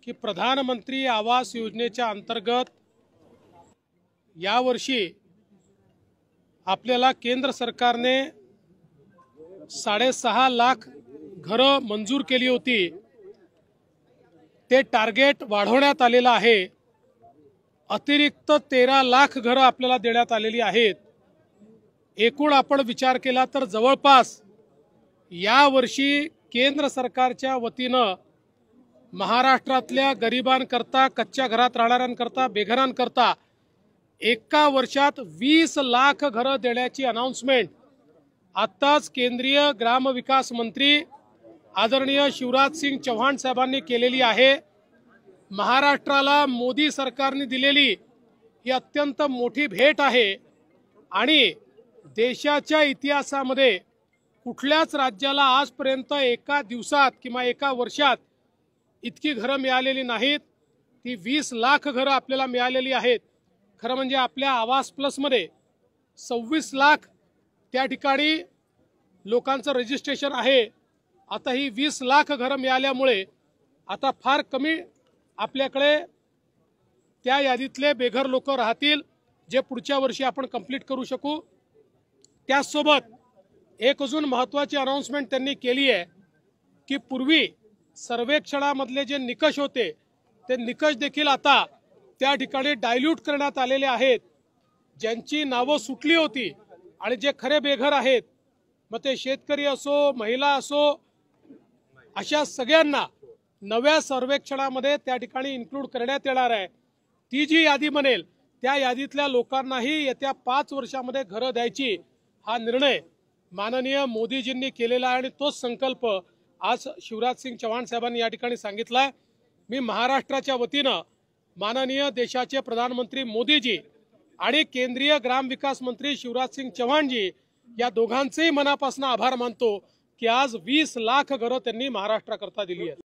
की प्रधानमंत्री आवास योजनेच्या अंतर्गत यावर्षी आपल्याला केंद्र सरकारने 6.5 लाख घरं मंजूर केली होती। ते टार्गेट वाढवण्यात आलेलं आहे। अतिरिक्त 13 लाख घरं आपल्याला देण्यात आलेली आहेत। एकूण आपण विचार केला तर जवळपास या वर्षी केंद्र सरकारच्या वतीनं महाराष्ट्रातल्या गरिबांकरता, कच्च्या घरात राहणाऱ्यांकरता, बेघरांकरता एका वर्षात 20 लाख घरं देण्याची अनाउन्समेंट आत्ताच केंद्रीय ग्रामविकास मंत्री आदरणीय शिवराज सिंग चौहान साहेबांनी केलेली आहे। महाराष्ट्राला मोदी सरकारने दिलेली ही अत्यंत मोठी भेट आहे आणि देशाच्या इतिहासामध्ये कुठल्याच राज्याला आजपर्यंत एका दिवसात किंवा एका वर्षात इतकी घरं मिळालेली नाहीत। ती 20 लाख घरं आपल्याला मिळालेली आहेत। खरं म्हणजे आपल्या आवास प्लसमध्ये 26 लाख त्या ठिकाणी लोकांचं रजिस्ट्रेशन आहे। आता ही 20 लाख घरं मिळाल्यामुळे आता फार कमी आपल्याकडे त्या यादीतले बेघर लोक राहतील, जे पुढच्या वर्षी आपण कंप्लीट करू शकू। त्यासोबत एक अजून महत्त्वाची अनाउन्समेंट त्यांनी केली आहे की पूर्वी सर्वेक्षणामधले जे निकष होते ते निकष देखील आता त्या ठिकाणी डायल्यूट करण्यात आलेले आहेत। ज्यांची नावं सुटली होती आणि जे खरे बेघर आहेत, मग ते शेतकरी असो, महिला असो, अशा सगळ्यांना नव्या सर्वेक्षणामध्ये त्या ठिकाणी इन्क्लूड करण्यात येणार आहे। ती जी यादी बनेल त्या यादीतल्या लोकांनाही येत्या 5 वर्षामध्ये घरं द्यायची हा निर्णय माननीय मोदीजींनी केलेला आहे आणि तोच संकल्प आज शिवराज सिंग चौहान साहेबांनी या ठिकाणी सांगितलाय। मी महाराष्ट्राच्या वतीनं माननीय देशाचे प्रधानमंत्री मोदीजी आणि केंद्रीय ग्रामविकास मंत्री शिवराज सिंग चौहानजी या दोघांचेही मनापासून आभार मानतो की आज 20 लाख घरं त्यांनी महाराष्ट्राकरता दिली आहेत।